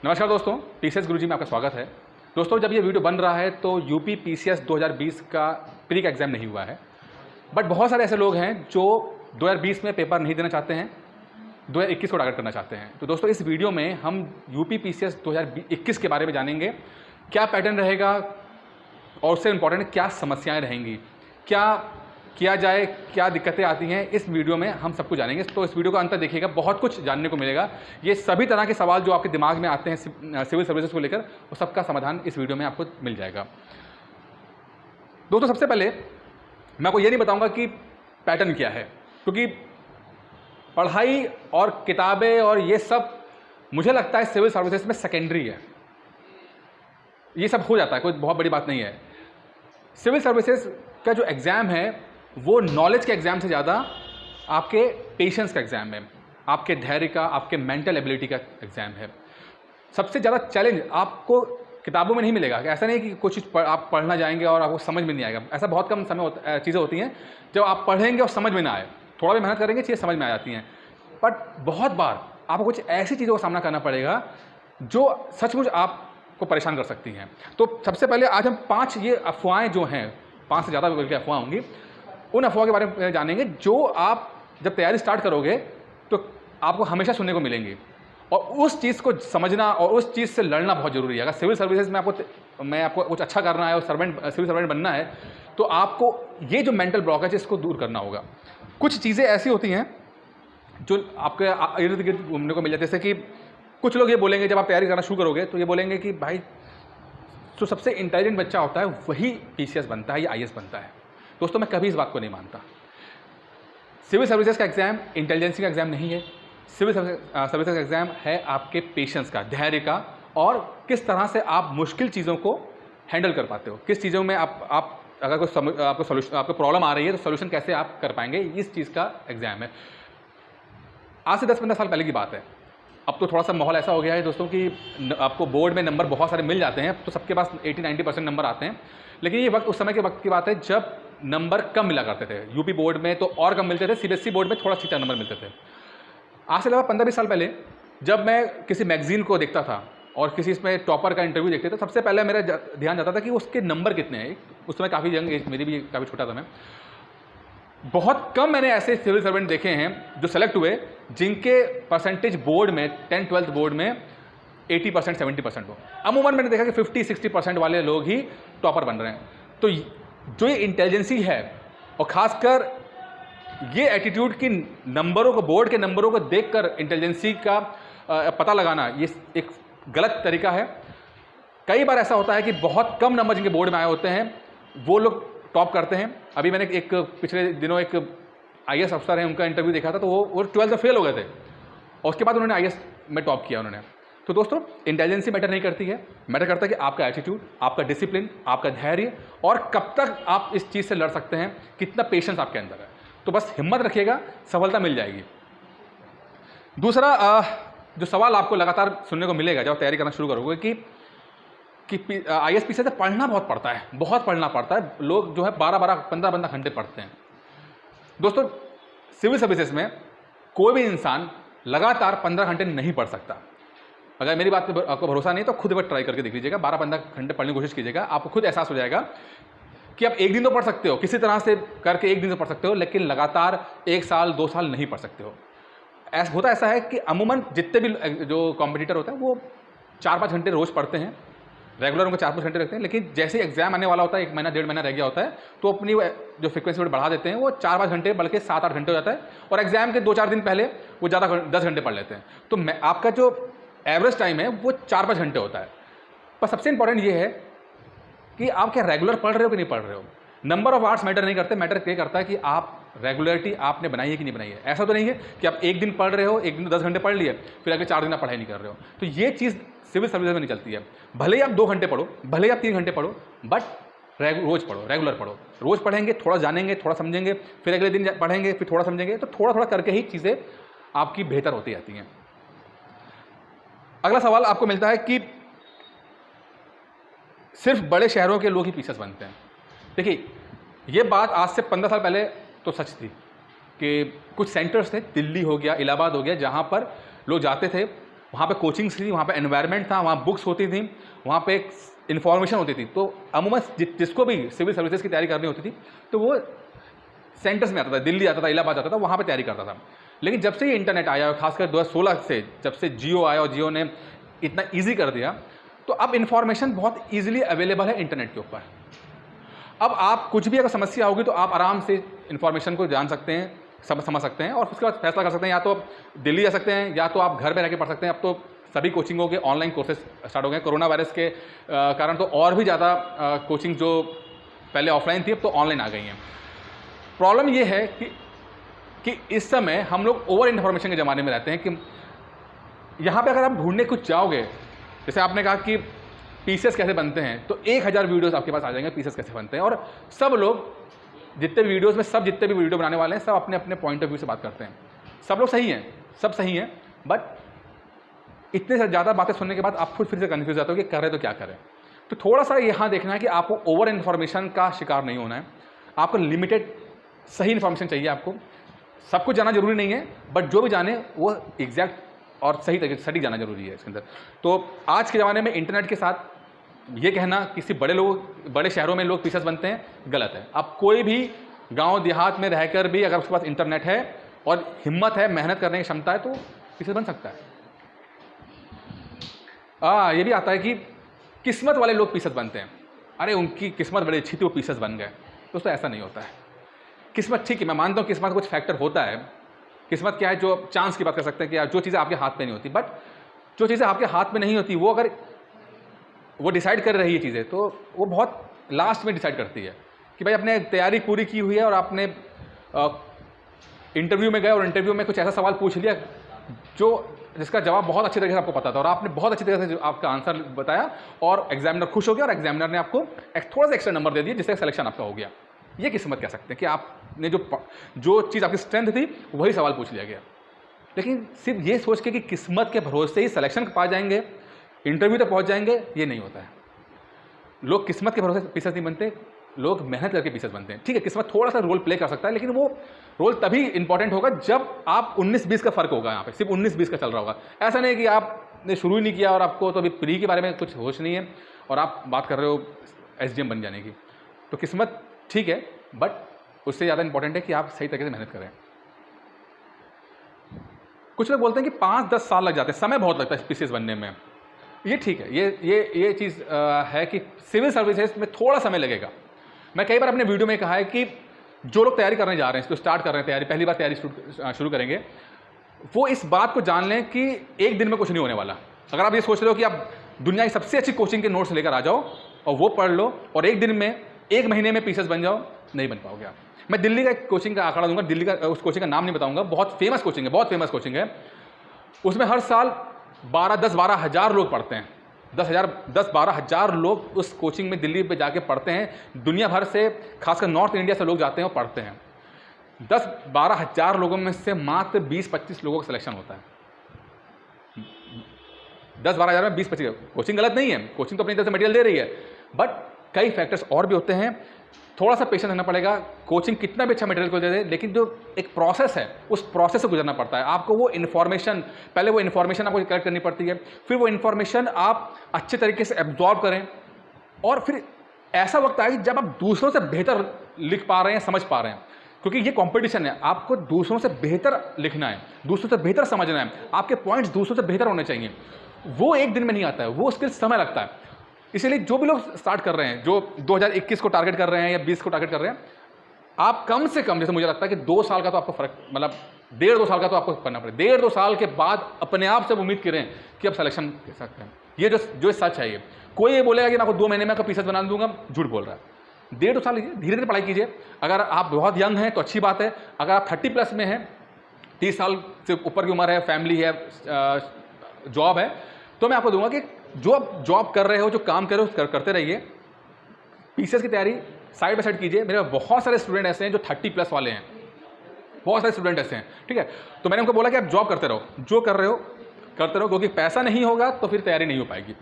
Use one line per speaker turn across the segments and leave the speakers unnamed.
नमस्कार दोस्तों, पीसीएस गुरुजी में आपका स्वागत है। दोस्तों, जब ये वीडियो बन रहा है तो यूपी पीसीएस 2020 का प्री का एग्ज़ाम नहीं हुआ है, बट बहुत सारे ऐसे लोग हैं जो 2020 में पेपर नहीं देना चाहते हैं, 2021 को टारगेट करना चाहते हैं। तो दोस्तों, इस वीडियो में हम यूपी पीसीएस 2021 के बारे में जानेंगे, क्या पैटर्न रहेगा और उससे इम्पॉर्टेंट क्या समस्याएँ रहेंगी, क्या किया जाए, क्या दिक्कतें आती हैं, इस वीडियो में हम सब कुछ जानेंगे। तो इस वीडियो का अंत देखिएगा, बहुत कुछ जानने को मिलेगा। ये सभी तरह के सवाल जो आपके दिमाग में आते हैं सिविल सर्विसेज को लेकर, वो सबका समाधान इस वीडियो में आपको मिल जाएगा। दोस्तों, सबसे पहले मैं आपको ये नहीं बताऊंगा कि पैटर्न क्या है, क्योंकि पढ़ाई और किताबें और ये सब मुझे लगता है सिविल सर्विसेज में सेकेंडरी है। ये सब हो जाता है, कोई बहुत बड़ी बात नहीं है। सिविल सर्विसेज का जो एग्ज़ाम है वो नॉलेज के एग्ज़ाम से ज़्यादा आपके पेशेंस का एग्ज़ाम है, आपके धैर्य का, आपके मेंटल एबिलिटी का एग्ज़ाम है। सबसे ज़्यादा चैलेंज आपको किताबों में नहीं मिलेगा। ऐसा नहीं कि कुछ चीज़ आप पढ़ना जाएंगे और आपको समझ में नहीं आएगा। ऐसा बहुत कम समय चीज़ें होती हैं जब आप पढ़ेंगे और समझ में ना आए। थोड़ा भी मेहनत करेंगे, चीज़ें समझ में आ जाती हैं, बट बहुत बार आपको कुछ ऐसी चीज़ों का सामना करना पड़ेगा जो सचमुच आपको परेशान कर सकती हैं। तो सबसे पहले आज हम 5 ये अफवाहें जो हैं, 5 से ज़्यादा बल्कि अफवाह होंगी, उन अफवाह के बारे में जानेंगे जो आप जब तैयारी स्टार्ट करोगे तो आपको हमेशा सुनने को मिलेंगी। और उस चीज़ को समझना और उस चीज़ से लड़ना बहुत ज़रूरी है। अगर सिविल सर्विसेज में आपको कुछ अच्छा करना है और सिविल सर्वेंट बनना है, तो आपको ये जो मेंटल ब्लॉकेज है इसको दूर करना होगा। कुछ चीज़ें ऐसी होती हैं जो आपके इर्द गिर्द घूमने को मिल जाती है। जैसे कि कुछ लोग ये बोलेंगे, जब आप तैयारी करना शुरू करोगे तो ये बोलेंगे कि भाई जो सबसे इंटेलिजेंट बच्चा होता है वही पीसीएस बनता है या आईएएस बनता है। दोस्तों, मैं कभी इस बात को नहीं मानता। सिविल सर्विसेज का एग्ज़ाम इंटेलिजेंसी का एग्ज़ाम नहीं है। सिविल सर्विसेज का एग्ज़ाम है आपके पेशेंस का, धैर्य का, और किस तरह से आप मुश्किल चीज़ों को हैंडल कर पाते हो, किस चीज़ों में आप अगर आपको प्रॉब्लम आ रही है तो सोल्यूशन कैसे आप कर पाएंगे, इस चीज़ का एग्ज़ाम है। आज से 10-15 साल पहले की बात है। अब तो थोड़ा सा माहौल ऐसा हो गया है दोस्तों कि आपको बोर्ड में नंबर बहुत सारे मिल जाते हैं, तो सबके पास 80-90% नंबर आते हैं। लेकिन ये उस समय के वक्त की बात है जब नंबर कम मिला करते थे। यूपी बोर्ड में तो और कम मिलते थे, सीबीएसई बोर्ड में थोड़ा ठीक नंबर मिलते थे। आज से लगभग 15-20 साल पहले जब मैं किसी मैगजीन को देखता था और किसी इसमें टॉपर का इंटरव्यू देखते थे, सबसे पहले मेरा ध्यान जाता था कि उसके नंबर कितने हैं। उस समय काफ़ी यंग एज, मेरी भी काफ़ी छोटा था मैं। बहुत कम मैंने ऐसे सिविल सर्वेंट देखे हैं जो सेलेक्ट हुए जिनके परसेंटेज बोर्ड में 10th-12th बोर्ड में 80% 70% हो। अमूमन मैंने देखा कि 50-60% वाले लोग ही टॉपर बन रहे हैं। तो जो ये इंटेलिजेंसी है और ख़ासकर ये एटीट्यूड की नंबरों को, बोर्ड के नंबरों को देखकर इंटेलिजेंसी का पता लगाना, ये एक गलत तरीका है। कई बार ऐसा होता है कि बहुत कम नंबर जिनके बोर्ड में आए होते हैं वो लोग टॉप करते हैं। अभी मैंने पिछले दिनों एक आईएएस अफसर हैं, उनका इंटरव्यू देखा था, तो वो 12th में फेल हो गए थे और उसके बाद उन्होंने आईएएस में टॉप किया उन्होंने। तो दोस्तों, इंटेलिजेंसी मैटर नहीं करती है, मैटर करता है कि आपका एटीट्यूड, आपका डिसिप्लिन, आपका धैर्य और कब तक आप इस चीज़ से लड़ सकते हैं, कितना पेशेंस आपके अंदर है। तो बस हिम्मत रखिएगा, सफलता मिल जाएगी। दूसरा जो सवाल आपको लगातार सुनने को मिलेगा जब तैयारी करना शुरू करोगे कि आईएएस पीसीएस से पढ़ना बहुत पड़ता है, बहुत पढ़ना पड़ता है। लोग जो है 12-12, 15-15 घंटे पढ़ते हैं। दोस्तों, सिविल सर्विसेज में कोई भी इंसान लगातार 15 घंटे नहीं पढ़ सकता। अगर मेरी बात पर आपको भरोसा नहीं तो खुद एक बार ट्राई करके देख लीजिएगा, 12-15 घंटे पढ़ने की कोशिश कीजिएगा, आपको खुद एहसास हो जाएगा कि आप एक दिन तो पढ़ सकते हो, किसी तरह से करके एक दिन तो पढ़ सकते हो, लेकिन लगातार 1 साल 2 साल नहीं पढ़ सकते हो। ऐसा है कि अमूमन जितने भी जो कॉम्पिटिटर होता है वो 4-5 घंटे रोज़ पढ़ते हैं, रेगुलर उनको 4-5 घंटे रखते हैं। लेकिन जैसे ही एग्जाम आने वाला होता है, 1 महीना 1.5 महीना रह गया होता है, तो अपनी जो फ्रिक्वेंसी बढ़ा देते हैं, वो 4-5 घंटे बल्कि 7-8 घंटे हो जाता है, और एग्जाम के 2-4 दिन पहले वो ज़्यादा 10 घंटे पढ़ लेते हैं। तो आपका जो एवरेज टाइम है वो 4-5 घंटे होता है। पर सबसे इंपॉर्टेंट ये है कि आप क्या रेगुलर पढ़ रहे हो कि नहीं पढ़ रहे हो। नंबर ऑफ आवर्स मैटर नहीं करते, मैटर ये करता है कि आप रेगुलरिटी आपने बनाई है कि नहीं बनाई है। ऐसा तो नहीं है कि आप एक दिन पढ़ रहे हो, एक दिन 10 घंटे पढ़ लिए, फिर अगले 4 दिन आप पढ़ाई नहीं कर रहे हो। तो ये चीज़ सिविल सर्विसेज में नहीं चलती है। भले ही आप 2 घंटे पढ़ो, भले ही आप 3 घंटे पढ़ो, बट रोज़ पढ़ो, रेगुलर पढ़ो। रोज़ पढ़ेंगे, थोड़ा जानेंगे, थोड़ा समझेंगे, फिर अगले दिन पढ़ेंगे, फिर थोड़ा समझेंगे, तो थोड़ा थोड़ा करके ही चीज़ें आपकी बेहतर होती जाती हैं। अगला सवाल आपको मिलता है कि सिर्फ बड़े शहरों के लोग ही पीसीएस बनते हैं। देखिए, ये बात आज से 15 साल पहले तो सच थी कि कुछ सेंटर्स थे, दिल्ली हो गया, इलाहाबाद हो गया, जहाँ पर लोग जाते थे वहाँ पे कोचिंग्स थी, वहाँ पे एनवायरनमेंट था, वहाँ बुक्स होती थी, वहाँ पे एक इन्फॉर्मेशन होती थी। तो अमूमन जिसको भी सिविल सर्विसेज की तैयारी करनी होती थी तो वो सेंटर्स में आता था, दिल्ली आता था, इलाहाबाद आता था, वहाँ पे तैयारी करता था। लेकिन जब से ये इंटरनेट आया, खासकर 2016 से जब से जियो आया और जियो ने इतना ईजी कर दिया, तो अब इन्फॉर्मेशन बहुत ईजिली अवेलेबल है इंटरनेट के ऊपर। अब आप कुछ भी अगर समस्या होगी तो आप आराम से इन्फॉर्मेशन को जान सकते हैं, समझ सकते हैं और उसके बाद फैसला कर सकते हैं। या तो आप दिल्ली जा सकते हैं या तो आप घर में रह के पढ़ सकते हैं। अब तो सभी कोचिंगों के ऑनलाइन कोर्सेज स्टार्ट हो गए। कोरोना वायरस के कारण तो और भी ज़्यादा कोचिंग जो पहले ऑफलाइन थी अब तो ऑनलाइन आ गई हैं। प्रॉब्लम ये है कि इस समय हम लोग ओवर इन्फॉर्मेशन के ज़माने में रहते हैं कि यहाँ पे अगर आप ढूंढने कुछ जाओगे, जैसे आपने कहा कि पीसेस कैसे बनते हैं, तो 1000 वीडियोस आपके पास आ जाएंगे पीसेस कैसे बनते हैं। और सब लोग जितने वीडियोस में जितने भी वीडियो बनाने वाले हैं सब अपने अपने पॉइंट ऑफ व्यू से बात करते हैं। सब लोग सही हैं, सब सही हैं, बट इतने से ज़्यादा बातें सुनने के बाद आप खुद फिर से कन्फ्यूज जाते हो कि करें तो क्या करें। तो थोड़ा सा यहाँ देखना है कि आपको ओवर इन्फॉर्मेशन का शिकार नहीं होना है। आपको लिमिटेड सही इन्फॉर्मेशन चाहिए। आपको सब कुछ जाना जरूरी नहीं है, बट जो भी जाने वो एग्जैक्ट और सही तरीके से सटीक जाना जरूरी है इसके अंदर। तो आज के ज़माने में इंटरनेट के साथ ये कहना किसी बड़े शहरों में लोग पीसेस बनते हैं, गलत है। अब कोई भी गांव देहात में रहकर भी अगर उसके पास इंटरनेट है और हिम्मत है, मेहनत करने की क्षमता है, तो पीसेस बन सकता है। ये भी आता है कि किस्मत वाले लोग पीसेस बनते हैं। अरे उनकी किस्मत बड़ी अच्छी थी, वो पीसेस बन गए। दोस्तों ऐसा नहीं होता है। किस्मत ठीक है, मैं मानता हूँ किस्मत कुछ फैक्टर होता है। किस्मत क्या है, जो चांस की बात कर सकते हैं कि जो चीज़ें आपके हाथ में नहीं होती, बट जो चीज़ें आपके हाथ में नहीं होती वो अगर वो डिसाइड कर रही है चीज़ें, तो वो बहुत लास्ट में डिसाइड करती है कि भाई आपने तैयारी पूरी की हुई है और आपने इंटरव्यू में गए और इंटरव्यू में कुछ ऐसा सवाल पूछ लिया जिसका जवाब बहुत अच्छी तरीके से आपको पता था और आपने बहुत अच्छी तरीके से आपका आंसर बताया और एग्जामिनर खुश हो गया और एग्जामिनर ने आपको थोड़ा सा एक्स्ट्रा नंबर दे दिया, जिससे सिलेक्शन आपका हो गया। ये किस्मत कह सकते हैं कि आपने जो चीज़ आपकी स्ट्रेंथ थी वही सवाल पूछ लिया गया। लेकिन सिर्फ ये सोच के कि किस्मत के भरोसे ही सिलेक्शन पा जाएंगे, इंटरव्यू तक पहुंच जाएंगे, ये नहीं होता है। लोग किस्मत के भरोसे पीसेस नहीं बनते, लोग मेहनत करके पीसेस बनते हैं। ठीक है, किस्मत थोड़ा सा रोल प्ले कर सकता है, लेकिन वो रोल तभी इंपॉर्टेंट होगा जब आप 19-20 का फर्क होगा। यहाँ पे सिर्फ 19-20 का चल रहा होगा। ऐसा नहीं कि आपने शुरू ही नहीं किया और आपको तो अभी प्री के बारे में कुछ होश नहीं है और आप बात कर रहे हो SDM बन जाने की। तो किस्मत ठीक है, बट उससे ज़्यादा इंपॉर्टेंट है कि आप सही तरीके से मेहनत करें। कुछ लोग बोलते हैं कि 5-10 साल लग जाते हैं, समय बहुत लगता है पीसीएस बनने में। ये ठीक है, ये चीज़ है कि सिविल सर्विसेज में थोड़ा समय लगेगा। मैं कई बार अपने वीडियो में कहा है कि जो लोग तैयारी करने जा रहे हैं, इसको स्टार्ट कर रहे हैं, तैयारी पहली बार तैयारी शुरू करेंगे, वो इस बात को जान लें कि एक दिन में कुछ नहीं होने वाला। अगर आप ये सोच रहे हो कि आप दुनिया की सबसे अच्छी कोचिंग के नोट्स लेकर आ जाओ और वो पढ़ लो और एक दिन में, एक महीने में पीसेस बन जाओ, नहीं बन पाओगे आप। मैं दिल्ली का एक कोचिंग का आंकड़ा दूंगा, दिल्ली का उस कोचिंग का नाम नहीं बताऊंगा, बहुत फेमस कोचिंग है, बहुत फेमस कोचिंग है। उसमें हर साल 10-12 हज़ार लोग पढ़ते हैं। 10-12 हज़ार लोग उस कोचिंग में दिल्ली पे जाके पढ़ते हैं। दुनिया भर से, खासकर नॉर्थ इंडिया से लोग जाते हैं और पढ़ते हैं। 10-12 हज़ार लोगों में से मात्र 20-25 लोगों का सिलेक्शन होता है। 10-12 हज़ार में 20-25। कोचिंग गलत नहीं है, कोचिंग तो अपनी तरफ से मटेरियल दे रही है, बट कई फैक्टर्स और भी होते हैं। थोड़ा सा पेशेंस रखना पड़ेगा। कोचिंग कितना भी अच्छा मटेरियल को दे दे, लेकिन जो एक प्रोसेस है उस प्रोसेस से गुजरना पड़ता है। आपको वो इन्फॉर्मेशन, पहले वो इन्फॉर्मेशन आपको कलेक्ट करनी पड़ती है, फिर वो इन्फॉर्मेशन आप अच्छे तरीके से एब्जॉर्ब करें और फिर ऐसा वक्त आए जब आप दूसरों से बेहतर लिख पा रहे हैं, समझ पा रहे हैं। क्योंकि ये कॉम्पिटिशन है, आपको दूसरों से बेहतर लिखना है, दूसरों से बेहतर समझना है, आपके पॉइंट्स दूसरों से बेहतर होने चाहिए। वो एक दिन में नहीं आता है, वो उसके समय लगता है। इसलिए जो भी लोग स्टार्ट कर रहे हैं, जो 2021 को टारगेट कर रहे हैं या 20 को टारगेट कर रहे हैं, आप कम से कम, जैसे मुझे लगता है कि 2 साल का तो आपको फर्क, मतलब 1.5-2 साल का तो आपको करना पड़ेगा। 1.5-2 साल के बाद अपने आप से उम्मीद करें कि आप सिलेक्शन कर सकते हैं। ये जो सच है, ये कोई ये बोलेगा कि मैं आपको 2 महीने में आपका पीसेस बना दूंगा, झूठ बोल रहा है। 1.5-2 साल लीजिए, धीरे धीरे पढ़ाई कीजिए। अगर आप बहुत यंग हैं तो अच्छी बात है। अगर आप 30+ में हैं, 30 साल से ऊपर की उम्र है, फैमिली है, जॉब है, तो मैं आपको दूंगा कि जो आप जॉब कर रहे हो, जो काम कर रहे हो, करते रहिए। पीसीएस की तैयारी साइड बाय साइड कीजिए। मेरे बहुत सारे स्टूडेंट ऐसे हैं जो 30+ वाले हैं, बहुत सारे स्टूडेंट ऐसे हैं, ठीक है। तो मैंने उनको बोला कि आप जॉब करते रहो, जो कर रहे हो करते रहो, क्योंकि पैसा नहीं होगा तो फिर तैयारी नहीं हो पाएगी।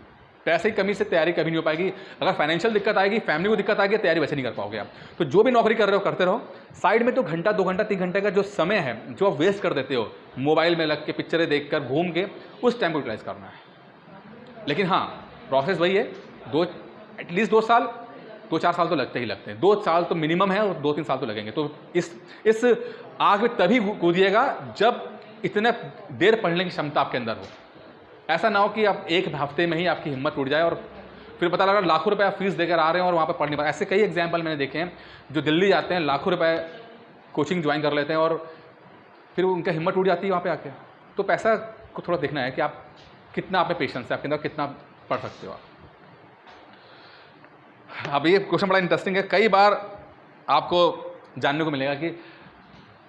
पैसे की कमी से तैयारी कभी नहीं हो पाएगी। अगर फाइनेंशियल दिक्कत आएगी, फैमिली को दिक्कत आएगी, तैयारी वैसे नहीं कर पाओगे आप। तो जो भी नौकरी कर रहे हो करते रहो, साइड में तो घंटा 2 घंटा 3 घंटे का जो समय है जो आप वेस्ट कर देते हो मोबाइल में लग के, पिक्चरें देखकर, घूम के, उस टाइम को यूटिलाइज करना है। लेकिन हाँ, प्रोसेस वही है, एटलीस्ट 2 साल, 2-4 साल तो लगते ही लगते हैं। 2 साल तो मिनिमम है और 2-3 साल तो लगेंगे। तो इस आग में तभी कूदिएगा जब इतने देर पढ़ने की क्षमता आपके अंदर हो। ऐसा ना हो कि आप 1 हफ्ते में ही आपकी हिम्मत टूट जाए और फिर पता लगा लाखों रुपए आप फीस देकर आ रहे हैं और वहाँ पर पढ़ नहीं पा रहे। ऐसे कई एग्जाम्पल मैंने देखे हैं जो दिल्ली जाते हैं, लाखों रुपए कोचिंग ज्वाइन कर लेते हैं और फिर उनका हिम्मत टूट जाती है वहाँ पे आके। तो पैसा को थोड़ा देखना है कि आप कितना, आप में पेशेंस है आपके अंदर, कितना पढ़ सकते हो आप। अब ये क्वेश्चन बड़ा इंटरेस्टिंग है। कई बार आपको जानने को मिलेगा कि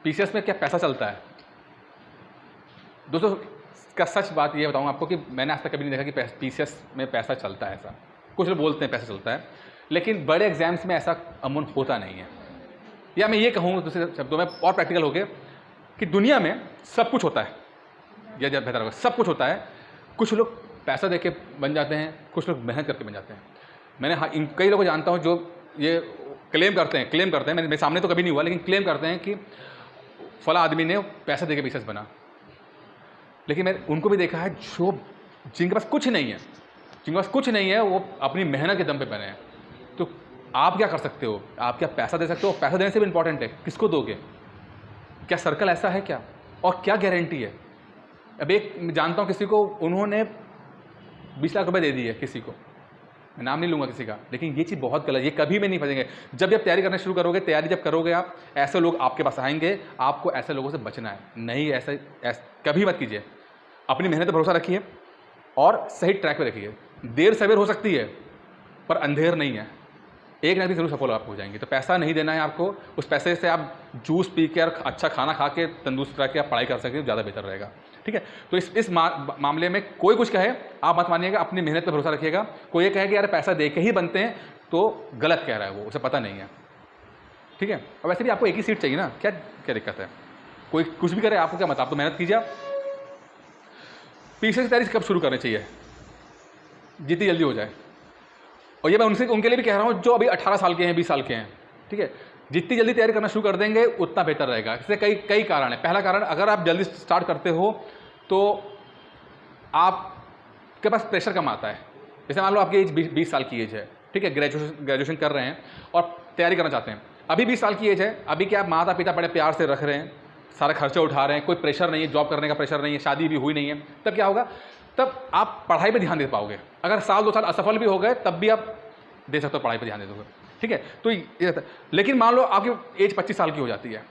पीसीएस में क्या पैसा चलता है। दोस्तों का सच बात ये बताऊँ आपको कि मैंने आज तक कभी नहीं देखा कि पीसीएस में पैसा चलता है। ऐसा कुछ लोग बोलते हैं पैसा चलता है, लेकिन बड़े एग्जाम्स में ऐसा अमूमन होता नहीं है। या मैं ये कहूँ दूसरे शब्दों में और प्रैक्टिकल हो गए कि दुनिया में सब कुछ होता है, या जब बेहतर होगा, सब कुछ होता है। कुछ लोग पैसा दे के बन जाते हैं, कुछ लोग मेहनत करके बन जाते हैं। मैंने कई लोगों को जानता हूँ जो ये क्लेम करते हैं, मेरे सामने तो कभी नहीं हुआ, लेकिन क्लेम करते हैं कि फला आदमी ने पैसा दे के पीसीएस बना। लेकिन मैंने उनको भी देखा है जो जिनके पास कुछ नहीं है, वो अपनी मेहनत के दम पे बने हैं। तो आप क्या कर सकते हो? आप क्या पैसा दे सकते हो? पैसा देने से भी इंपॉर्टेंट है, किसको दोगे? क्या सर्कल ऐसा है क्या? और क्या गारंटी है? अब एक जानता हूँ किसी को, उन्होंने 20 लाख रुपए दे दिए किसी को, मैं नाम नहीं लूँगा किसी का, लेकिन ये चीज़ बहुत गलत, ये कभी में नहीं फंसेंगे। जब भी आप तैयारी करना शुरू करोगे, तैयारी जब करोगे आप, ऐसे लोग आपके पास आएंगे, आपको ऐसे लोगों से बचना है। नहीं, ऐसे कभी मत कीजिए। अपनी मेहनत पर भरोसा रखिए और सही ट्रैक पे रखिए। देर सवेर हो सकती है पर अंधेर नहीं है, एक ना एक दिन जरूर सफल आप हो जाएंगे। तो पैसा नहीं देना है आपको, उस पैसे से आप जूस पी के और अच्छा खाना खा के तंदुरुस्त रह के आप पढ़ाई कर सकते हो, ज़्यादा बेहतर रहेगा। ठीक है, तो इस मामले में कोई कुछ कहे आप मत मानिएगा, अपनी मेहनत पर भरोसा रखिएगा। कोई ये कहे कि यार पैसा दे के ही बनते हैं, तो गलत कह रहा है वो, उसे पता नहीं है। ठीक है, और वैसे भी आपको एक ही सीट चाहिए ना, क्या क्या दिक्कत है? कोई कुछ भी करे, आपको क्या मतलब, आप तो मेहनत कीजिए। पीसीएस की तैयारी कब शुरू करनी चाहिए? जितनी जल्दी हो जाए। और ये मैं उनके लिए भी कह रहा हूँ जो अभी 18 साल के हैं, 20 साल के हैं। ठीक है, जितनी जल्दी तैयारी करना शुरू कर देंगे उतना बेहतर रहेगा। इससे कई कारण हैं। पहला कारण, अगर आप जल्दी स्टार्ट करते हो तो आपके पास प्रेशर कम आता है। जैसे मान लो आपकी एज 20 साल की एज है, ठीक है, ग्रेजुएशन कर रहे हैं और तैयारी करना चाहते हैं। अभी 20 साल की एज है, अभी क्या आप माता पिता बड़े प्यार से रख रहे हैं, सारे खर्चे उठा रहे हैं, कोई प्रेशर नहीं है, जॉब करने का प्रेशर नहीं है, शादी भी हुई नहीं है, तब क्या होगा? तब आप पढ़ाई पे ध्यान दे पाओगे। अगर 1-2 साल असफल भी हो गए तब भी आप दे सकते हो, पढ़ाई पे ध्यान दे दोगे। ठीक है, तो ये, लेकिन मान लो आपकी एज 25 साल की हो जाती है,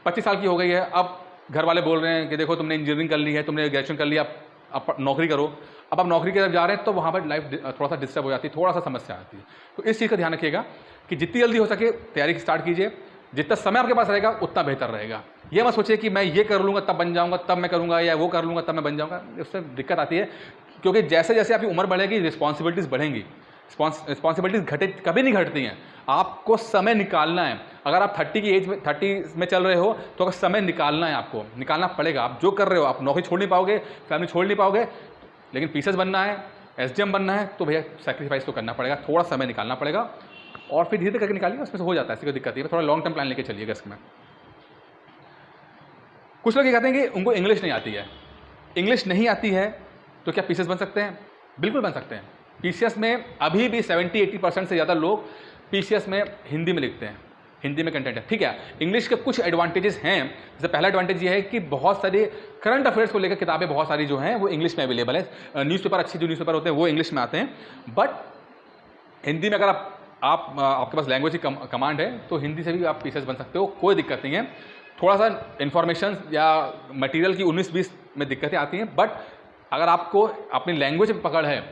25 साल की हो गई है, अब घर वाले बोल रहे हैं कि देखो तुमने इंजीनियरिंग कर ली है, तुमने ग्रेजुएशन कर लिया, अब नौकरी करो। अब आप नौकरी की तरफ जा रहे हैं तो वहाँ पर लाइफ थोड़ा सा डिस्टर्ब हो जाती है, थोड़ा सा समस्या आती है। तो इस चीज़ का ध्यान रखिएगा कि जितनी जल्दी हो सके तैयारी स्टार्ट कीजिए। जितना समय आपके पास रहेगा उतना बेहतर रहेगा। ये मत सोचिए कि मैं ये कर लूँगा तब बन जाऊँगा, तब मैं करूँगा, या वो कर लूँगा तब मैं बन जाऊँगा। उससे दिक्कत आती है, क्योंकि जैसे जैसे आपकी उम्र बढ़ेगी रिस्पॉन्सिबिलिटीज़ बढ़ेंगी। रिस्पॉन्सिबिलिटीज़ कभी नहीं घटती हैं, आपको समय निकालना है। अगर आप 30 में चल रहे हो तो अगर समय निकालना है, आपको निकालना पड़ेगा। आप जो कर रहे हो, आप नौकरी छोड़ नहीं पाओगे, फैमिली छोड़ नहीं पाओगे, लेकिन पीसीएस बनना है, एसडीएम बनना है, तो भैया सैक्रिफाइस तो करना पड़ेगा, थोड़ा समय निकालना पड़ेगा और फिर धीरे धीरे करके निकालिएगा, उसमें से हो जाता है, ऐसी कोई दिक्कत नहीं है। थोड़ा लॉन्ग टर्म प्लान लेके चलिएगा इसमें। कुछ लोग ये कहते हैं कि उनको इंग्लिश नहीं आती है। इंग्लिश नहीं आती है तो क्या पीसीएस बन सकते हैं? बिल्कुल बन सकते हैं। पीसीएस में अभी भी 70-80% से ज़्यादा लोग पीसीएस में हिंदी में लिखते हैं, हिंदी में कंटेंट है। ठीक है, इंग्लिश के कुछ एडवांटेजेस हैं। जैसे पहला एडवांटेज ये है कि बहुत सारी करंट अफेयर्स को लेकर किताबें बहुत सारी जो हैं वो इंग्लिश में अवेलेबल है। न्यूज़पेपर, अच्छी जो न्यूज़पेपर होते हैं वो इंग्लिश में आते हैं, बट हिंदी में अगर आपके पास लैंग्वेज की कमांड है तो हिंदी से भी आप पीसीएस बन सकते हो, कोई दिक्कत नहीं है। थोड़ा सा इन्फॉर्मेशन या मटेरियल की 19-20 में दिक्कतें आती हैं, बट अगर आपको अपनी लैंग्वेज में पकड़ है,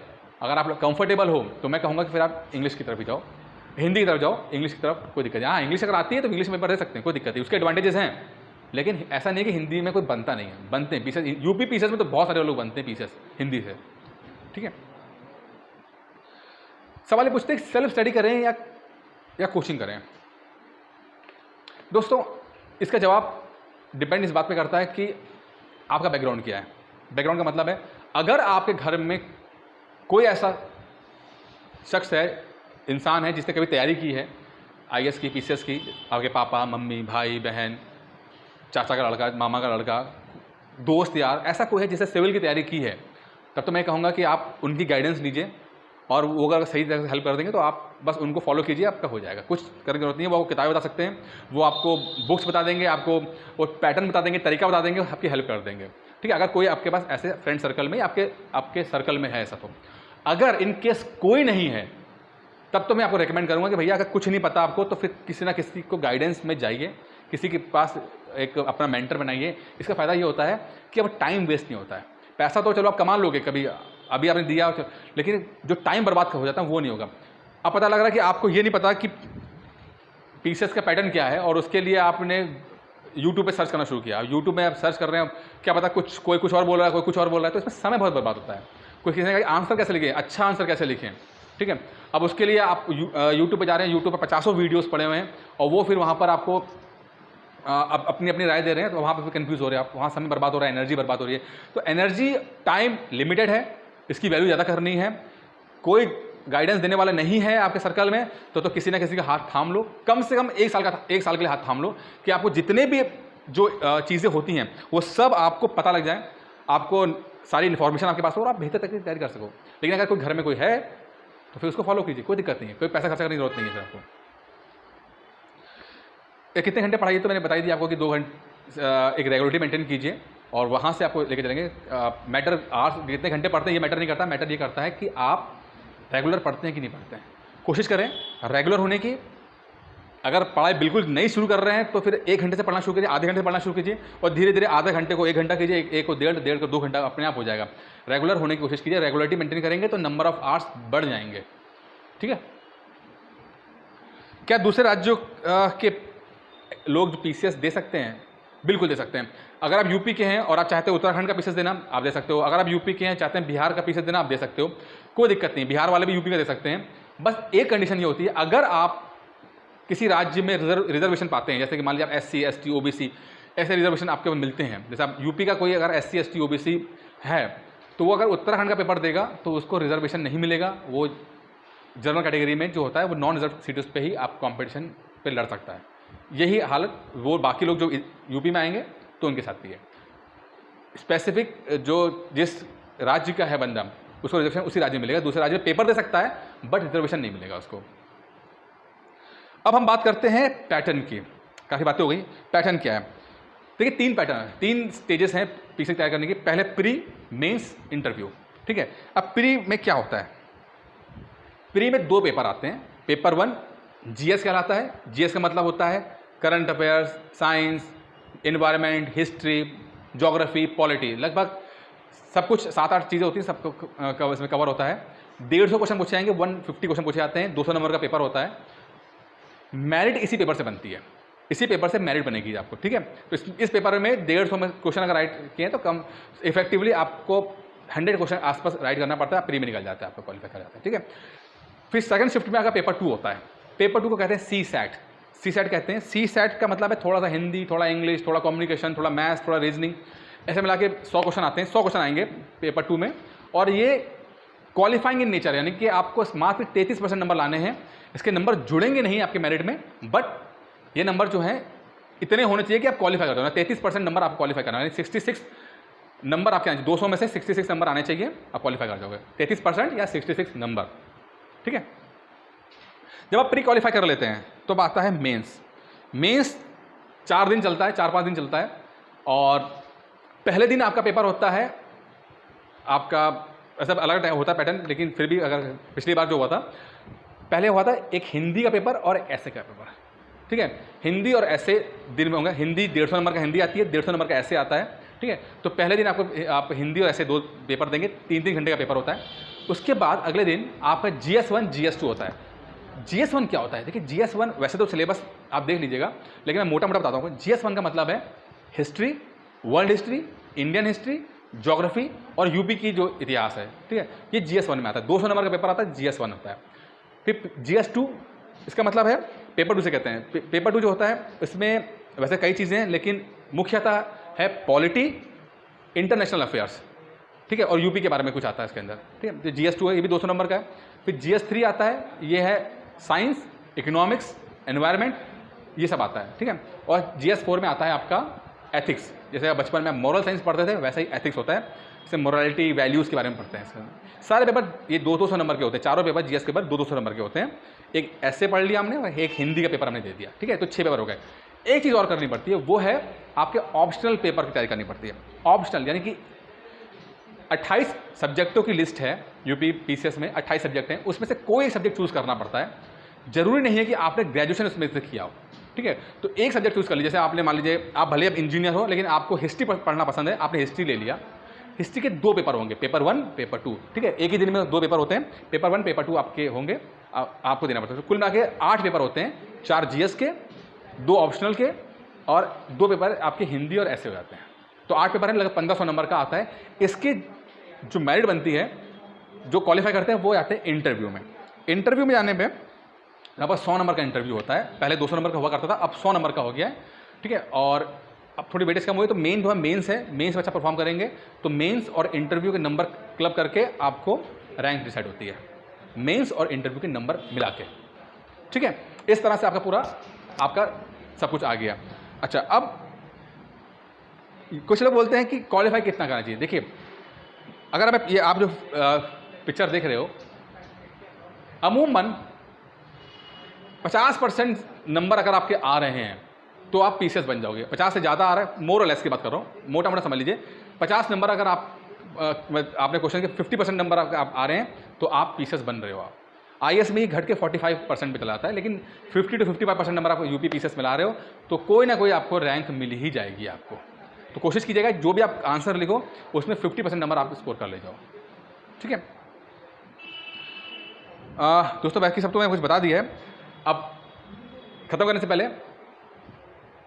अगर आप कंफर्टेबल हो, तो मैं कहूँगा कि फिर आप इंग्लिश की तरफ ही जाओ, हिंदी की तरफ जाओ, इंग्लिश की तरफ कोई दिक्कत नहीं। हाँ, इंग्लिश अगर आती है तो इंग्लिश में पेपर दे सकते हैं, कोई दिक्कत नहीं, उसके एडवांटेजेस हैं। लेकिन ऐसा नहीं है कि हिंदी में कोई बनता नहीं है, बनते हैं पीसीएस। यूपी पीसीएस में तो बहुत सारे लोग बनते हैं पीसीएस हिंदी से। ठीक है, सवाल ये पूछते हैं सेल्फ स्टडी करें या कोचिंग करें। दोस्तों, इसका जवाब डिपेंड इस बात पे करता है कि आपका बैकग्राउंड क्या है। बैकग्राउंड का मतलब है, अगर आपके घर में कोई ऐसा शख्स है, इंसान है जिसने कभी तैयारी की है IAS की, PCS की, आपके पापा, मम्मी, भाई, बहन, चाचा का लड़का, मामा का लड़का, दोस्त यार, ऐसा कोई है जिसने सिविल की तैयारी की है, तब तो मैं कहूँगा कि आप उनकी गाइडेंस लीजिए और वो अगर सही तरह से हेल्प कर देंगे तो आप बस उनको फॉलो कीजिए, आपका हो जाएगा। कुछ करने की जरूरत नहीं है, वो आपको किताबें बता सकते हैं, वो आपको बुक्स बता देंगे, आपको वो पैटर्न बता देंगे, तरीका बता देंगे, आपकी हेल्प कर देंगे। ठीक है, अगर कोई आपके पास ऐसे फ्रेंड सर्कल में, आपके सर्कल में है ऐसा तो। अगर इन केस कोई नहीं है तब तो मैं आपको रेकमेंड करूँगा कि भैया अगर कुछ नहीं पता आपको तो फिर किसी ना किसी को गाइडेंस में जाइए, किसी के पास एक अपना मेंटर बनाइए। इसका फ़ायदा ये होता है कि अब टाइम वेस्ट नहीं होता है। पैसा तो चलो आप कमा लोगे, कभी अभी आपने दिया, लेकिन जो टाइम बर्बाद हो जाता है वो नहीं होगा। अब पता लग रहा है कि आपको ये नहीं पता कि PCS का पैटर्न क्या है और उसके लिए आपने यूट्यूब पे सर्च करना शुरू किया। यूट्यूब में आप सर्च कर रहे हैं, क्या पता कोई कुछ और बोल रहा है, कोई कुछ और बोल रहा है, तो इसमें समय बहुत बर्बाद होता है। कोई किसी ने कहा आंसर कैसे लिखें, अच्छा आंसर कैसे लिखें, ठीक है। अब उसके लिए आप यूट्यूब पे जा रहे हैं, यूट्यूब पर 50 वीडियोस पड़े हुए हैं और वो फिर वहाँ पर आपको अपनी अपनी राय दे रहे हैं, तो वहाँ पर कंफ्यूज हो रहे हैं आप, वहाँ समय बर्बाद हो रहा है, एनर्जी बर्बाद हो रही है। तो एनर्जी, टाइम लिमिटेड है, इसकी वैल्यू ज़्यादा करनी है। कोई गाइडेंस देने वाला नहीं है आपके सर्कल में तो किसी ना किसी का हाथ थाम लो, कम से कम 1 साल के लिए हाथ थाम लो कि आपको जितने भी जो चीज़ें होती हैं वो सब आपको पता लग जाए, आपको सारी इन्फॉर्मेशन आपके पास हो और आप बेहतर तरीके से तैयारी कर सको। लेकिन अगर कोई घर में कोई है तो फिर उसको फॉलो कीजिए, कोई दिक्कत नहीं है, कोई पैसा खर्चा करने की जरूरत नहीं है फिर आपको। कितने घंटे पढ़ाइए तो मैंने बताई दी आपको कि 2 घंटे एक रेगुलरिटी मेंटेन कीजिए और वहाँ से आपको लेके चलेंगे। मैटर आवर्स कितने घंटे पढ़ते हैं ये मैटर नहीं करता, मैटर ये करता है कि आप रेगुलर पढ़ते हैं कि नहीं पढ़ते हैं। कोशिश करें रेगुलर होने की। अगर पढ़ाई बिल्कुल नहीं शुरू कर रहे हैं तो फिर 1 घंटे से पढ़ना शुरू कीजिए, आधे घंटे से पढ़ना शुरू कीजिए और धीरे धीरे आधे घंटे को 1 घंटा कीजिए, एक को डेढ़ को 2 घंटा, अपने आप हो जाएगा। रेगुलर होने की कोशिश कीजिए, रेगुलरिटी मेंटेन करेंगे तो नंबर ऑफ आवर्स बढ़ जाएंगे। ठीक है। क्या दूसरे राज्यों के लोग जो PCS दे सकते हैं? बिल्कुल दे सकते हैं। अगर आप यूपी के हैं और आप चाहते हो उत्तराखंड का PCS देना, आप दे सकते हो। अगर आप यूपी के हैं चाहते हैं बिहार का PCS देना, आप दे सकते हो, कोई दिक्कत नहीं। बिहार वाले भी यूपी का दे सकते हैं। बस एक कंडीशन ये होती है, अगर आप किसी राज्य में रिजर्वेशन पाते हैं, जैसे कि मान लीजिए आप SC ST OBC ऐसे रिजर्वेशन आपके मिलते हैं, जैसे आप यूपी का कोई अगर SC ST OBC है तो वो अगर उत्तराखंड का पेपर देगा तो उसको रिजर्वेशन नहीं मिलेगा। वो जनरल कैटेगरी में जो होता है वो नॉन रिजर्व सीट्स पे ही आप कॉम्पिटिशन पे लड़ सकता है। यही हालत वो बाकी लोग जो यूपी में आएंगे तो उनके साथ भी है। स्पेसिफिक जो जिस राज्य का है बंदा उसको रिजर्वेशन उसी राज्य में मिलेगा, दूसरे राज्य में पेपर दे सकता है बट रिजर्वेशन नहीं मिलेगा उसको। अब हम बात करते हैं पैटर्न की। काफ़ी बातें हो गई, पैटर्न क्या है? देखिए 3 पैटर्न है, 3 स्टेजेस हैं PCS तैयार करने की। पहले प्री, मेंस, इंटरव्यू। ठीक है। अब प्री में क्या होता है? प्री में 2 पेपर आते हैं। पेपर 1 GS कहलाता है। GS का मतलब होता है current affairs, science, environment, history, geography, polity, लगभग सब कुछ 7-8 चीज़ें होती हैं, सबको इसमें कवर होता है। 150 क्वेश्चन पूछे जाएंगे, 150 क्वेश्चन पूछे जाते हैं, 200 नंबर का पेपर होता है। मेरिट इसी पेपर से बनती है, इसी पेपर से मेरिट बनेगी आपको। ठीक है। तो इस पेपर में 150 में क्वेश्चन अगर राइट किए तो कम इफेक्टिवली आपको 100 क्वेश्चन आसपास राइट करना पड़ता है, प्री में निकल जाता है, आपको क्वालिफाई कर जाता है। ठीक है। फिर सेकंड शिफ्ट में अगर पेपर 2 होता है, पेपर 2 को कहते हैं CSAT। CSAT कहते हैं, CSAT का मतलब है थोड़ा सा हिंदी, थोड़ा इंग्लिश, थोड़ा कम्युनिकेशन, थोड़ा मैथ्स, थोड़ा रीजनिंग, ऐसे मिला के 100 क्वेश्चन आते हैं। 100 क्वेश्चन आएंगे पेपर 2 में और ये क्वालिफाइंग इन नेचर, यानी कि आपको मात्र 33% नंबर लाने हैं। इसके नंबर जुड़ेंगे नहीं आपके मेरिट में, बट ये नंबर जो है इतने होने चाहिए कि आप क्वालिफाई कर दो। 33% नंबर आप क्वालिफाई करना है, 66 नंबर आपके आने चाहिए। 200 में से 66 नंबर आने चाहिए, आप क्वालिफाई कर जाओगे। 33% या 66 नंबर। ठीक है। जब आप प्री क्वालिफाई कर लेते हैं तो अब आता है मेंस। मेंस 4 दिन चलता है, 4-5 दिन चलता है और पहले दिन आपका पेपर होता है, आपका ऐसा अलग होता है पैटर्न, लेकिन फिर भी अगर पिछली बार जो हुआ था, पहले हुआ था एक हिंदी का पेपर और एक ऐसे का पेपर। ठीक है। हिंदी और ऐसे दिन में होगा। हिंदी 150 नंबर का हिंदी आती है, 150 नंबर का ऐसे आता है। ठीक है। तो पहले दिन आप हिंदी और ऐसे 2 पेपर देंगे, 3-3 घंटे का पेपर होता है। उसके बाद अगले दिन आपका GS1 GS2 होता है। GS1 क्या होता है? देखिए GS1 वैसे तो सिलेबस आप देख लीजिएगा, लेकिन मैं मोटा मोटा बताता हूँ। GS1 का मतलब है history, world history, Indian history, geography और यूपी की जो इतिहास है। ठीक है। ये GS1 में आता है। 200 नंबर का पेपर आता है, GS1 होता है। फिर GS2, इसका मतलब है पेपर 2 से कहते हैं। पेपर 2 जो होता है इसमें वैसे कई चीज़ें हैं, लेकिन मुख्यतः है पॉलिटी, इंटरनेशनल अफेयर्स। ठीक है, और यूपी के बारे में कुछ आता है इसके अंदर, ठीक है। तो GS2 है, ये भी 200 नंबर का है। फिर GS3 आता है, ये है साइंस, इकोनॉमिक्स, एनवायरनमेंट, ये सब आता है, ठीक है। और GS4 में आता है आपका एथिक्स, जैसे आप बचपन में मॉरल साइंस पढ़ते थे वैसा ही एथिक्स होता है, जैसे मोरालिटी वैल्यूज़ के बारे में पढ़ते हैं इसमें। सारे पेपर ये 200 नंबर के होते हैं, चारों पेपर GS के पेपर 200 नंबर के होते हैं। एक ऐसे पढ़ लिया हमने और एक हिंदी का पेपर हमने दे दिया, ठीक है, तो 6 पेपर हो गए। एक चीज़ और करनी पड़ती है, वो है आपके ऑप्शनल पेपर की तैयारी करनी पड़ती है। ऑप्शनल यानी कि 28 सब्जेक्टों की लिस्ट है यूपी PCS में, 28 सब्जेक्ट हैं, उसमें से कोई एक सब्जेक्ट चूज़ करना पड़ता है। जरूरी नहीं है कि आपने ग्रेजुएशन उसमें से किया हो, ठीक है। तो एक सब्जेक्ट चूज़ कर लीजिए, जैसे आपने मान लीजिए आप भले अब इंजीनियर हो लेकिन आपको हिस्ट्री पढ़ना पसंद है, आपने हिस्ट्री ले लिया। हिस्ट्री के 2 पेपर होंगे, पेपर 1 पेपर 2, ठीक है। एक ही दिन में 2 पेपर होते हैं, पेपर 1 पेपर 2 आपके होंगे, आपको देना पड़ता है। तो कुल मिला के 8 पेपर होते हैं, 4 GS के, 2 ऑप्शनल के और 2 पेपर आपके हिंदी और ऐसे हो जाते हैं। तो 8 पेपर है, लगभग 1500 नंबर का आता है। इसकी जो मेरिट बनती है, जो क्वालिफाई करते हैं वो आते हैं इंटरव्यू में। इंटरव्यू में जाने पर लगभग 100 नंबर का इंटरव्यू होता है। पहले 200 नंबर का हुआ करता था, अब 100 नंबर का हो गया है, ठीक है। और अब थोड़ी वेटेज कम हुई, तो मेन जो है मेंस है, मेंस में अच्छा परफॉर्म करेंगे तो मेंस और इंटरव्यू के नंबर क्लब करके आपको रैंक डिसाइड होती है, मेंस और इंटरव्यू के नंबर मिला के, ठीक है। इस तरह से आपका सब कुछ आ गया। अच्छा, अब कुछ लोग बोलते हैं कि क्वालिफाई कितना करना चाहिए। देखिए, अगर आप जो पिक्चर देख रहे हो, अमूमन 50% नंबर अगर आपके आ रहे हैं तो आप PCS बन जाओगे। 50 से ज़्यादा आ रहा है, मोर और लेस की बात कर रहा हूँ, मोटा मोटा समझ लीजिए। 50 नंबर अगर आपने क्वेश्चन के 50% नंबर आप आ रहे हैं तो आप PCS बन रहे हो। आप IAS में ही घट के 45% पे चला आता है, लेकिन 50 to 55% नंबर आप यूपी PCS में ला रहे हो तो कोई ना कोई आपको रैंक मिल ही जाएगी आपको। तो कोशिश कीजिएगा जो भी आप आंसर लिखो उसमें 50% नंबर आप स्कोर कर ले जाओ, ठीक है। दोस्तों, बाकी सब तो मैंने कुछ बता दिया है। अब खत्म करने से पहले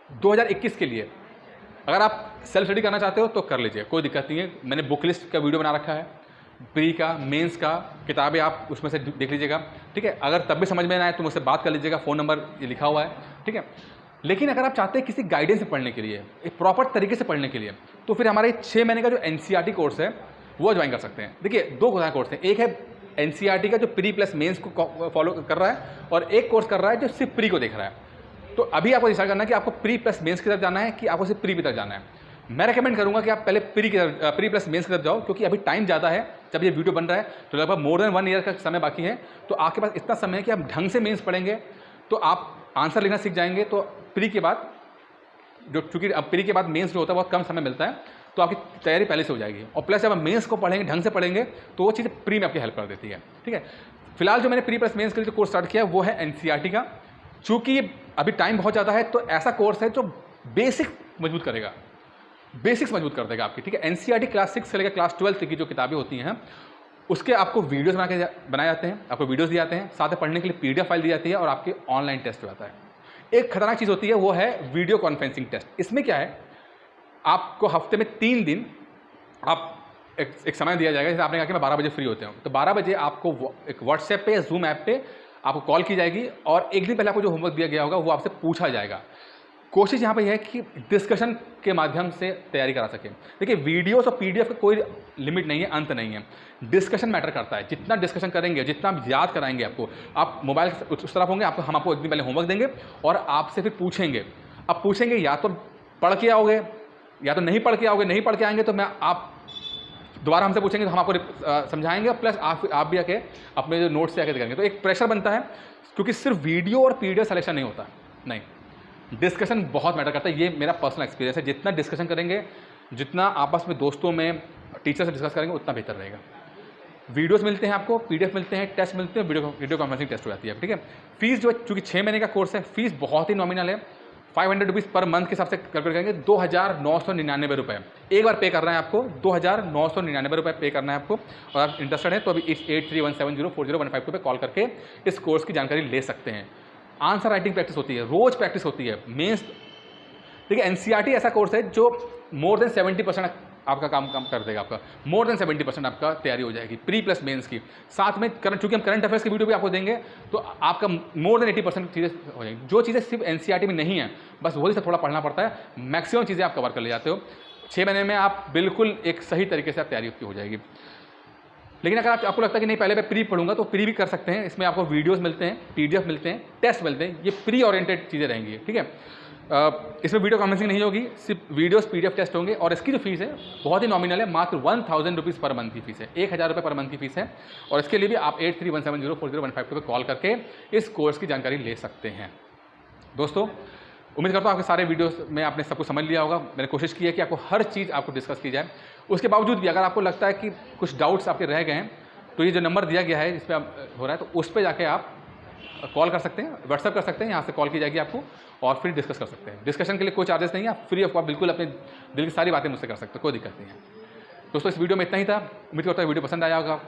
2021 के लिए अगर आप सेल्फ स्टडी करना चाहते हो तो कर लीजिए, कोई दिक्कत नहीं है। मैंने बुक लिस्ट का वीडियो बना रखा है, प्री का, मेंस का, किताबें आप उसमें से देख लीजिएगा, ठीक है। अगर तब भी समझ में ना आए तो मुझसे बात कर लीजिएगा, फ़ोन नंबर ये लिखा हुआ है, ठीक है। लेकिन अगर आप चाहते हैं किसी गाइडेंस से पढ़ने के लिए, एक प्रॉपर तरीके से पढ़ने के लिए, तो फिर हमारे 6 महीने का जो NCERT कोर्स है वो ज्वाइन कर सकते हैं। देखिए, 2 कोर्स हैं, एक है NCERT का जो प्री प्लस मेंस को फॉलो कर रहा है और एक कोर्स कर रहा है जो सिर्फ प्री को देख रहा है। तो अभी आपको डिसाइड करना है कि आपको प्री प्लस मेंस की तरफ जाना है कि आपको सिर्फ प्री की तरफ जाना है। मैं रेकमेंड करूंगा कि आप पहले प्री प्लस मेंस की तरफ जाओ, क्योंकि अभी टाइम ज़्यादा है। जब ये वीडियो बन रहा है तो लगभग मोर देन 1 ईयर का समय बाकी है, तो आपके पास इतना समय है कि आप ढंग से मेंस पढ़ेंगे तो आप आंसर लिखना सीख जाएंगे। तो प्री के बाद चूँकि अब प्री के बाद मेंस जो होता है बहुत कम समय मिलता है, तो आपकी तैयारी पहले से हो जाएगी। और प्लस जब आप मेंस को पढ़ेंगे, ढंग से पढ़ेंगे, तो वो चीज़ प्री में आपकी हेल्प कर देती है, ठीक है। फिलहाल जो मैंने प्री प्लस मेंस के लिए जो कोर्स स्टार्ट किया वो है NCERT का। चूँकि अभी टाइम बहुत ज़्यादा है तो ऐसा कोर्स है जो बेसिक्स मजबूत मजबूत कर देगा आपकी, ठीक है। NCERT क्लास 6 से लेकर क्लास 12 तक की जो किताबें होती हैं उसके आपको वीडियोस बनाए जाते हैं, आपको वीडियोस दिए जाते हैं, साथ में पढ़ने के लिए PDF फाइल दी जाती है और आपके ऑनलाइन टेस्ट हो जाता है। एक खतरनाक चीज़ होती है वो है वीडियो कॉन्फ्रेंसिंग टेस्ट। इसमें क्या है, आपको हफ्ते में 3 दिन आप एक समय दिया जाएगा। जैसे आपने कहा कि मैं 12 बजे फ्री होते हूँ, तो 12 बजे आपको एक व्हाट्सएप पे या जूम ऐप पे आपको कॉल की जाएगी और एक दिन पहले आपको जो होमवर्क दिया गया होगा वो आपसे पूछा जाएगा। कोशिश यहाँ पे यह है कि डिस्कशन के माध्यम से तैयारी करा सकें। देखिए, वीडियोस और PDF का कोई लिमिट नहीं है, अंत नहीं है। डिस्कशन मैटर करता है, जितना डिस्कशन करेंगे, जितना आप याद कराएंगे आपको, आप मोबाइल उस तरफ होंगे, हम आपको एक दिन पहले होमवर्क देंगे और आपसे फिर पूछेंगे। अब पूछेंगे या तो पढ़ के आओगे या तो नहीं पढ़ के आओगे। नहीं पढ़ के आएंगे तो आप दोबारा हमसे पूछेंगे तो हम आपको समझाएंगे, प्लस आप भी आके अपने जो नोट्स से आके करेंगे। तो एक प्रेशर बनता है, क्योंकि सिर्फ वीडियो और PDF सिलेक्शन नहीं होता, नहीं, डिस्कशन बहुत मैटर करता है। ये मेरा पर्सनल एक्सपीरियंस है। जितना डिस्कशन करेंगे, जितना आपस में दोस्तों में टीचर से डिस्कस करेंगे, उतना बेहतर रहेगा। वीडियोस मिलते हैं आपको, PDF मिलते हैं, टेस्ट मिलते हैं, वीडियो कॉन्फ्रेंसिंग टेस्ट हो जाती है, ठीक है। फीस जो है, चूँकि 6 महीने का कोर्स है, फीस बहुत ही नॉमिनल है। 500 रुपीज़ पर मंथ के हिसाब से कैलकुलेट करेंगे, 2999 रुपये एक बार पे करना है आपको। 2999 रुपये पे करना है आपको। और आप इंटरेस्टेड हैं तो अभी 8317040152 पे कॉल करके इस कोर्स की जानकारी ले सकते हैं। आंसर राइटिंग प्रैक्टिस होती है, रोज प्रैक्टिस होती है। मेंस, देखिए, NCERT ऐसा कोर्स है जो मोर देन 70% आपका काम कर देगा। आपका मोर देन 70% आपका तैयारी हो जाएगी प्री प्लस मेंस की। साथ में चूंकि हम करंट अफेयर्स की वीडियो भी आपको देंगे तो आपका मोर देन 80% चीज़ें हो जाएंगी। जो चीज़ें सिर्फ NCERT में नहीं है, बस वही से थोड़ा पढ़ना पड़ता है। मैक्सिमम चीज़ें आप कवर कर ले जाते हो। 6 महीने में आप बिल्कुल एक सही तरीके से आप तैयारी आपकी हो जाएगी। लेकिन अगर आपको लगता है कि नहीं पहले मैं प्री पढ़ूंगा, तो प्री भी कर सकते हैं। इसमें आपको वीडियोस मिलते हैं, PDF मिलते हैं, टेस्ट मिलते हैं। ये प्री ओरिएंटेड चीज़ें रहेंगी, ठीक है। इसमें वीडियो कॉन्फ्रेंसिंग नहीं होगी, सिर्फ वीडियोस PDF टेस्ट होंगे। और इसकी जो फीस है बहुत ही नॉमिनल है, मात्र 1000 रुपीज़ पर मंथ की फीस है, 1000 रुपये पर मंथ की फीस है। और इसके लिए भी आप 8317040152 पे कॉल करके इस कोर्स की जानकारी ले सकते हैं। दोस्तों, उम्मीद करता हूँ आपके सारे वीडियोस में आपने सब कुछ समझ लिया होगा। मैंने कोशिश की है कि आपको हर चीज़ आपको डिस्कस की जाए। उसके बावजूद भी अगर आपको लगता है कि कुछ डाउट्स आपके रह गए हैं, तो ये जो नंबर दिया गया है जिस पर आप हो रहा है, तो उस पर जाके आप कॉल कर सकते हैं, व्हाट्सएप कर सकते हैं, यहाँ से कॉल की जाएगी आपको और फिर डिस्कस कर सकते हैं। डिस्कशन के लिए कोई चार्जेस नहीं है, आप फ्री ऑफ कॉस्ट बिल्कुल अपने दिल की सारी बातें मुझसे कर सकते हैं, कोई दिक्कत नहीं है। दोस्तों, इस वीडियो में इतना ही था। उम्मीद करता हूँ वीडियो पसंद आया होगा।